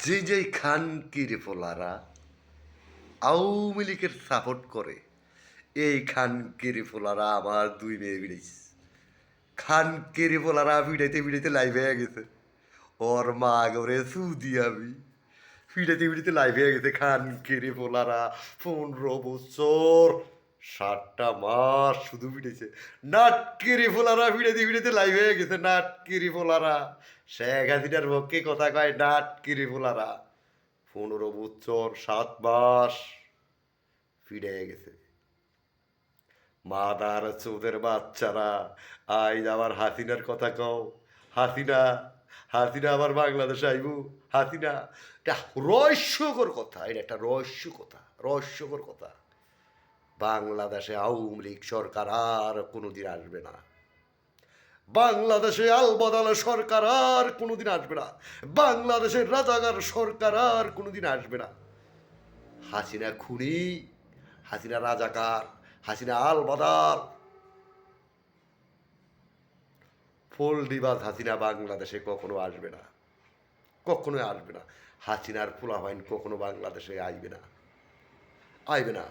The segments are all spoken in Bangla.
যে যেই খানকির ফোলারা আওয়ামী লীগের সাপোর্ট করে এই খানকির ফোলারা আমার দুই মেয়ে বিড়াইছে। খানকির ফোলারা ফিডাইতে ফিডাইতে লাইভ হয়ে গেছে। ওর মা করে সুদি আমি ফিডাইতে ফিডাইতে লাইভ হয়ে গেছে। খানকির ফোলারা 15 বছর 7টা মাস শুধু ফিডেছে। নাটকিরি ফোলারা ফিডাইতে ফিডাইতে লাইভ হয়ে গেছে। নাটকিরি ফোলারা শেখ হাসিনার পক্ষে কথা কয়। নাটকিরি ফোলারা 15 বছর 7 মাস ফিরে গেছে। মাদার চোদের বাচ্চারা আজ আবার হাসিনার কথা কও। হাসিনা হাসিনা আবার বাংলাদেশে আইব। হাসিনা এটা রহস্যকর কথা। এটা একটা রহস্যকর কথা। বাংলাদেশে আওয়ামী লীগ সরকার আর কোনোদিন আসবে না। বাংলাদেশে আলবদল সরকার আর কোনোদিন আসবে না। বাংলাদেশের রাজাকার সরকার আর কোনোদিন আসবে না। হাসিনা খুনি, হাসিনা রাজাকার, হাসিনা আলবদল, ফোল্ডিবাজ হাসিনা বাংলাদেশে কখনো আসবে না। কখনোই আসবে না। হাসিনার পোলাপাইন কখনো বাংলাদেশে আইবে না। আইবে না।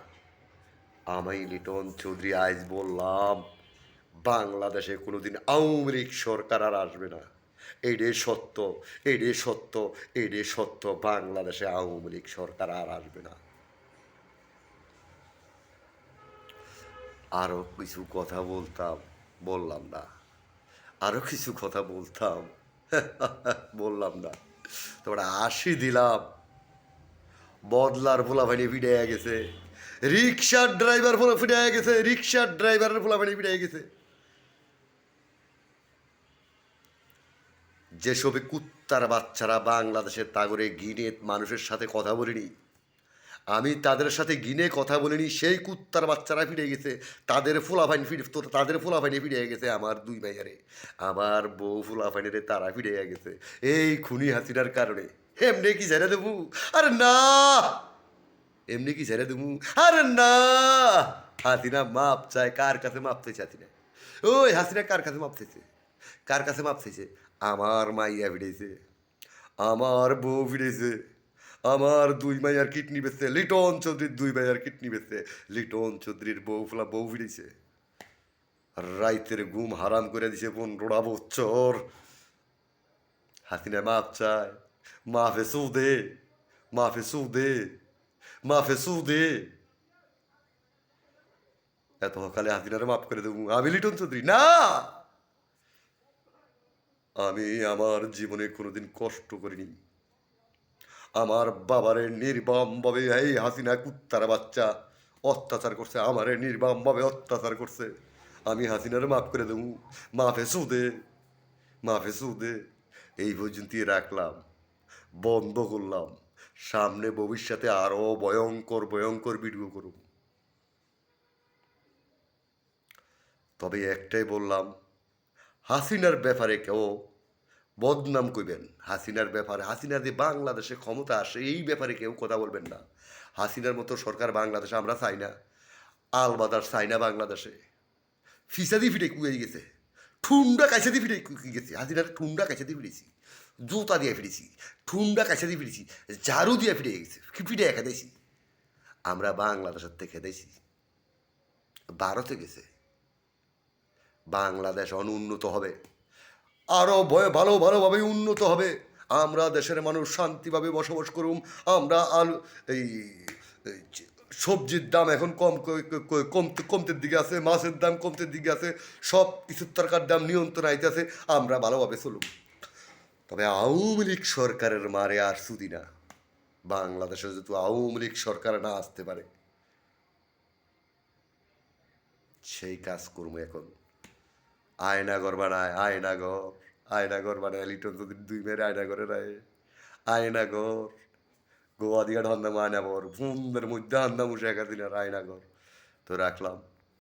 আমি লিটন চৌধুরী আজ বললাম বাংলাদেশে কোনোদিন আওয়ামী লীগ সরকার আর আসবে না। এইটাই সত্য, এইটাই সত্য, এইটাই সত্য। বাংলাদেশে আওয়ামী লীগ সরকার আর আসবে না। আরও কিছু কথা বললাম না। আরও কিছু কথা বললাম না। তোমরা আশি দিলাম। বদলার পোলাপানি ফিরে গেছে। রিক্সার ড্রাইভার ফিরে গেছে। রিক্সার ড্রাইভারের পোলাপানি ফিরে গেছে। যেসব কুত্তার বাচ্চারা বাংলাদেশের তাগরে গিনে মানুষের সাথে কথা বলিনি, আমি তাদের সাথে গিনে কথা বলিনি, সেই কুত্তার বাচ্চারা ফিরে গেছে। তাদের ফুলাফাইনি ফিরে গেছে। আমার দুই ভাইয়ারে, আমার বউ ফুলাফাইনিরে তারা ফিরে গেছে এই খুনি হাসিনার কারণে। এমনি কি ছেড়ে দেবো? আরে না, এমনি কি ছেড়ে দেবো? আরে না। হাসিনা মাপ চায়। কার কাছে মাপ চাইছে হাসিনা? ওই হাসিনা কার কাছে মাপ চাইছে? কার কাছে মাপ চাইছে? আমার মাইয়া ফিরেছে, আমার বউ ফিরেছে, আমার দুই মাইয়ার কিডনি বেচছে। লিটন চৌধুরীর দুই মাইয়ার কিডনি বেচছে। লিটন চৌধুরীর বউ ফিরেছে। রাইতের ঘুম হারাম করে দিছে 15 বছর। হাসিনা মাপ চায়। মাফে সৌদে, মাফে সৌদে, মাফে সৌদে। এত সকালে হাসিনারে মাফ করে দেবো আমি লিটন চৌধুরী? না, আমি আমার জীবনে কোনোদিন কষ্ট করিনি। আমার বাবারে নির্মমভাবে এই হাসিনা কুত্তার বাচ্চা অত্যাচার করছে। আমারে নির্মমভাবে অত্যাচার করছে। আমি হাসিনারে মাফ করে দেবো। মাফে সুদে, মাফে সুদে। এই পর্যন্তই রাখলাম, বন্ধ করলাম। সামনে ভবিষ্যতে আরো ভয়ঙ্কর ভয়ঙ্কর ভিডিও করব। তবে একটাই বললাম, হাসিনার ব্যাপারে কেউ বদনাম করবেন। হাসিনার ব্যাপারে, হাসিনা যে বাংলাদেশে ক্ষমতা আসে এই ব্যাপারে কেউ কথা বলবেন না। হাসিনার মতো সরকার বাংলাদেশে আমরা চাই না। আলবাদার চাই না বাংলাদেশে। ফিসাদি ফিটে কুয়ে গেছে। ঠুন্ডা কাছে দিয়ে ফিটে কুয়ে গেছে। হাসিনার ঠুন্ডা কাছে দিয়ে ফিরেছি, জুতা দিয়ে ফিরেছি, ঠুন্ডা কাছে দিয়ে ফিরেছি, ঝাড়ু দিয়ে ফিরে গেছে। ফিটে একা দিয়েছি। আমরা বাংলাদেশের থেকে দিয়েছি, ভারতে গেছে। বাংলাদেশ অনুন্নত হবে, আরও ভালোভাবে উন্নত হবে। আমরা দেশের মানুষ শান্তিভাবে বসবাস করুম। আমরা এই এই সবজির দাম এখন কমতের দিকে আছে, মাছের দাম কমতের দিকে আছে, সব কিছুর তরকার দাম নিয়ন্ত্রণ আইতেছে। আমরা ভালোভাবে চলুম। তবে আওয়ামী লীগ সরকারের মারে আর সুদি না। বাংলাদেশে যেহেতু আওয়ামী লীগ সরকার না আসতে পারে, সেই কাজ করবো এখন। আয়নাঘর বানায়, আয়নাঘর বানায় লিটন যদি দুই মেয়ের আয়নাঘরে রায়। আয়নাঘর গোয়া দিয়া ঢন্দাম আয়নাঘর, ফুন্দের মধ্যে আন্দাম শেখ হাসিনার আয়নাঘর। তো রাখলাম।